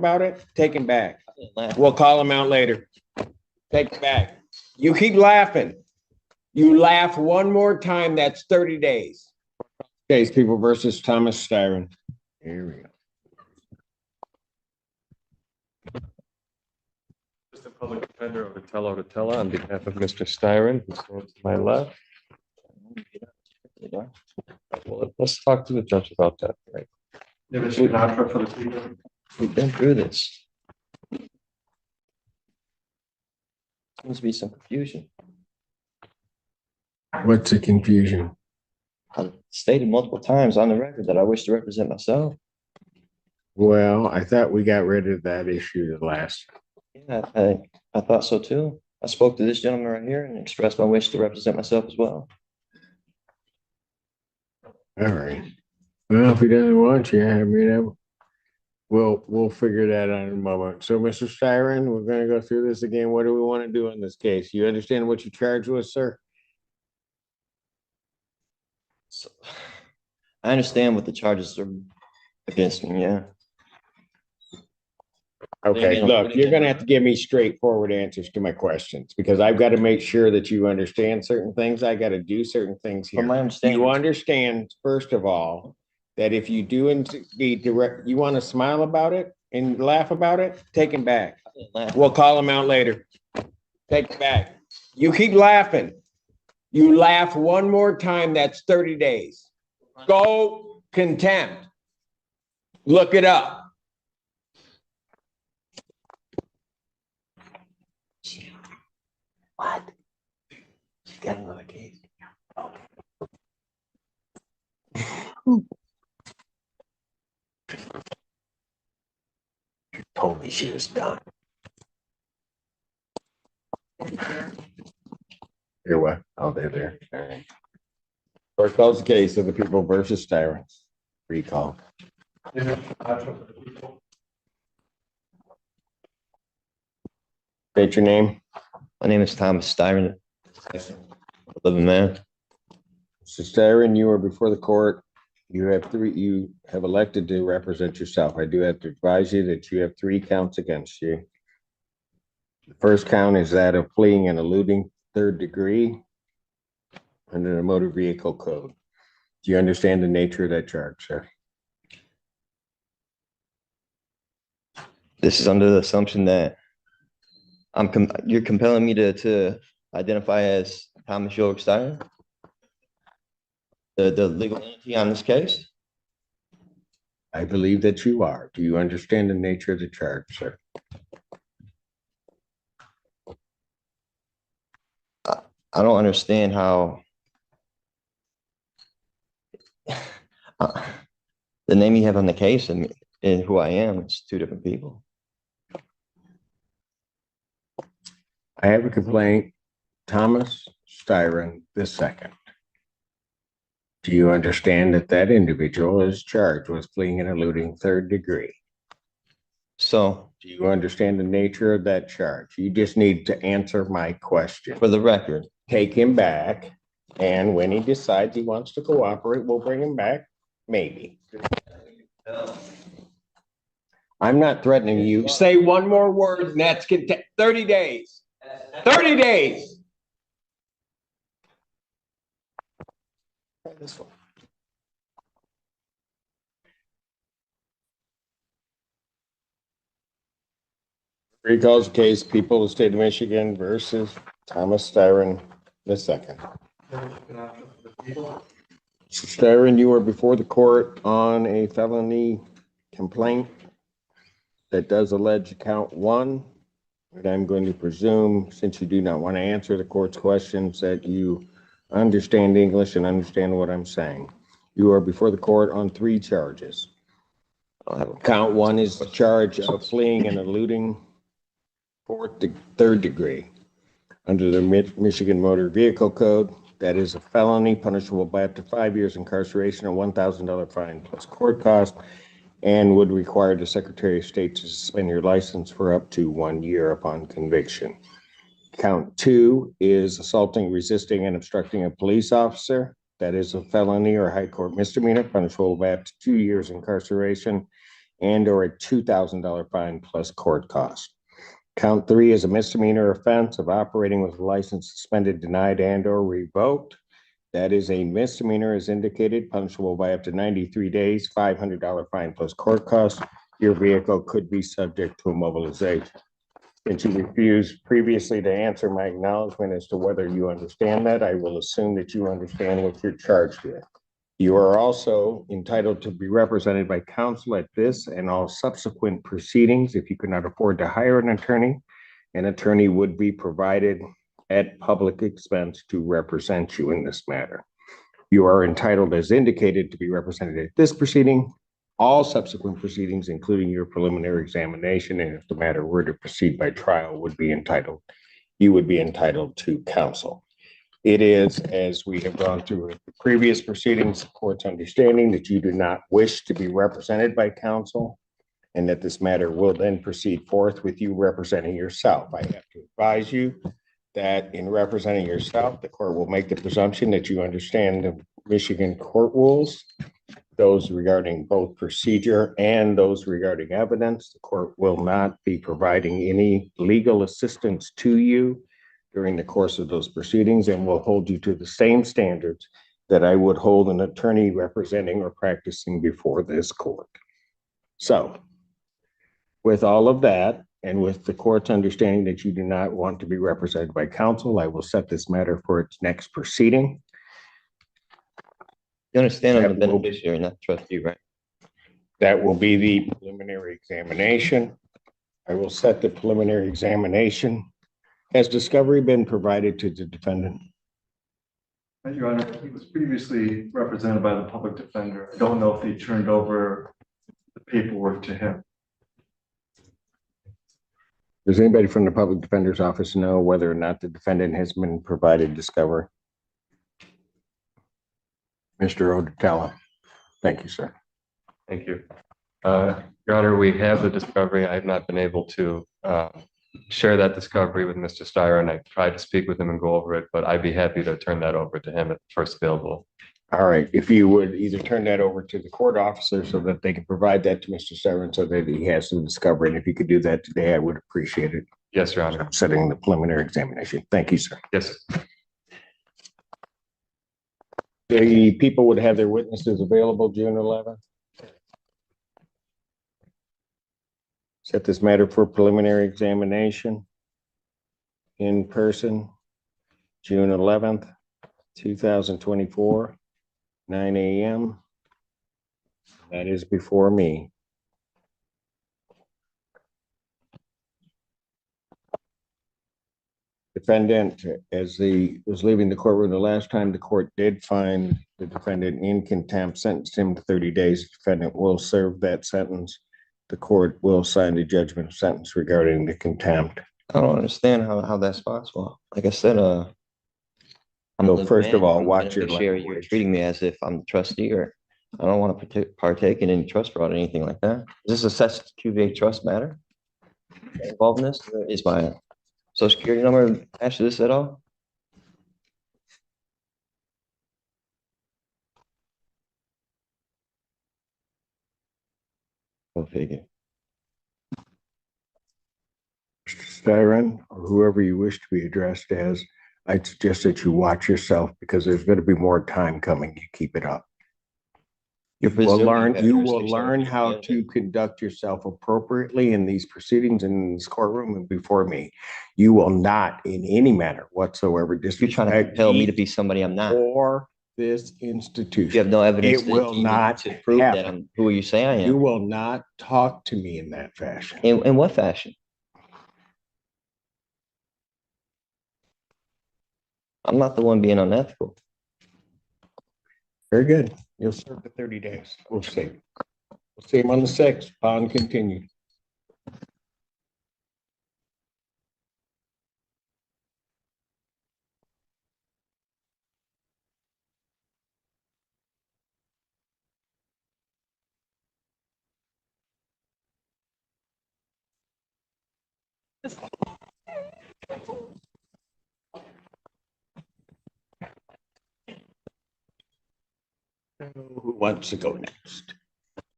about it, take him back. We'll call him out later. Take it back. You keep laughing. You laugh one more time, that's 30 days. Case People versus Thomas Styron. Here we go. Assistant Public Defender Otatella on behalf of Mr. Styron, who stands to my left. Well, let's talk to the judge about that, right? We've been through this. Seems to be some confusion. What's the confusion? I stated multiple times on the record that I wish to represent myself. Well, I thought we got rid of that issue the last. Yeah, I thought so too. I spoke to this gentleman right here and expressed my wish to represent myself as well. All right. Well, if he doesn't want you, I mean, we'll figure that out in a moment. So, Mr. Styron, we're going to go through this again. What do we want to do in this case? You understand what you're charged with, sir? So, I understand what the charges are against me. Yeah. Okay, look, you're going to have to give me straightforward answers to my questions because I've got to make sure that you understand certain things. I got to do certain things here. From my understanding, You understand, first of all, that if you do indeed direct, you want to smile about it and laugh about it, take him back. We'll call him out later. Take it back. You keep laughing. You laugh one more time, that's 30 days. Go contempt. Look it up. What? She's got another case. You told me she was done. Here, what? Oh, they're there. All right. Court calls the case of the People versus Styron. Recall. State your name. My name is Thomas Styron. Living man. Mr. Styron, you are before the court. You have elected to represent yourself. I do have to advise you that you have 3 counts against you. The first count is that of fleeing and eluding 3rd degree under the motor vehicle code. Do you understand the nature of that charge, sir? This is under the assumption that you're compelling me to identify as Thomas York Styron, the legal entity on this case. I believe that you are. Do you understand the nature of the charge, sir? I don't understand how the name you have on the case and who I am is 2 different people. I have a complaint, Thomas Styron II. Do you understand that that individual is charged with fleeing and eluding 3rd degree? So, do you understand the nature of that charge? You just need to answer my question. For the record, take him back, and when he decides he wants to cooperate, we'll bring him back, maybe. I'm not threatening you. Say one more word, and that's 30 days. 30 days. This one. Recalls the case, People of the State of Michigan versus Thomas Styron II. Styron, you are before the court on a felony complaint that does allege count 1. And I'm going to presume, since you do not want to answer the court's questions, that you understand English and understand what I'm saying. You are before the court on 3 charges. Count 1 is the charge of fleeing and eluding 3rd degree. Under the Michigan Motor Vehicle Code, that is a felony punishable by up to 5 years incarceration and $1,000 fine plus court cost, and would require the Secretary of State to suspend your license for up to 1 year upon conviction. Count 2 is assaulting, resisting, and obstructing a police officer. That is a felony or high court misdemeanor punishable by up to 2 years incarceration and or a $2,000 fine plus court cost. Count 3 is a misdemeanor offense of operating with a license suspended, denied, and or revoked. That is a misdemeanor as indicated, punishable by up to 93 days, $500 fine plus court costs. Your vehicle could be subject to immobilization. Since you refused previously to answer my acknowledgement as to whether you understand that, I will assume that you understand what you're charged with. You are also entitled to be represented by counsel at this and all subsequent proceedings. If you could not afford to hire an attorney would be provided at public expense to represent you in this matter. You are entitled, as indicated, to be represented at this proceeding, all subsequent proceedings, including your preliminary examination, and if the matter were to proceed by trial, you would be entitled to counsel. It is, as we have gone through the previous proceedings, the court's understanding that you do not wish to be represented by counsel, and that this matter will then proceed forth with you representing yourself. I have to advise you that in representing yourself, the court will make the presumption that you understand the Michigan court rules, those regarding both procedure and those regarding evidence. The court will not be providing any legal assistance to you during the course of those proceedings and will hold you to the same standards that I would hold an attorney representing or practicing before this court. So, with all of that, and with the court's understanding that you do not want to be represented by counsel, I will set this matter for its next proceeding. You understand I'm the beneficiary, not the trustee, right? That will be the preliminary examination. I will set the preliminary examination. Has discovery been provided to the defendant? Your Honor, he was previously represented by the public defender. I don't know if he turned over the paperwork to him. Does anybody from the public defender's office know whether or not the defendant has been provided discovery? Mr. Odetella. Thank you, sir. Thank you. Your Honor, we have the discovery. I have not been able to share that discovery with Mr. Steyer, and I tried to speak with him and go over it, but I'd be happy to turn that over to him at the first available. All right, if you would either turn that over to the court officer so that they can provide that to Mr. Steyer so that he has some discovery, and if you could do that today, I would appreciate it. Yes, Your Honor. I'm setting the preliminary examination. Thank you, sir. Yes. The people would have their witnesses available June 11th. Set this matter for preliminary examination in person, June 11th, 2024, 9 a.m. That is before me. Defendant, as he was leaving the courtroom the last time, the court did find the defendant in contempt, sentenced him to 30 days. The defendant will serve that sentence. The court will sign the judgment of sentence regarding the contempt. I don't understand how that's possible. Like I said, I'm So first of all, I'm the watch your beneficiary. You're language. treating me as if I'm the trustee, or I don't want to partake in any trust fraud or anything like that. Is this a SQV trust matter involved in this? Is my social security number attached to this at all? Go figure. Mr. Styron, or whoever you wish to be addressed as, I'd suggest that you watch yourself because there's going to be more time coming. You keep it up. You're You will presuming that you will jurisdiction learn is how granted. to conduct yourself appropriately in these proceedings in this courtroom and before me. You will not in any manner whatsoever You're trying to disrespect compel me me to be somebody I'm not. or this You institution. have no evidence It will not to prove that happen. I'm who you say I You am. will not talk to me in that fashion. In what fashion? I'm not the one being unethical. Very good. You'll serve the 30 days. We'll see. We'll see him on the 6th. Bond continued. Who wants to go next?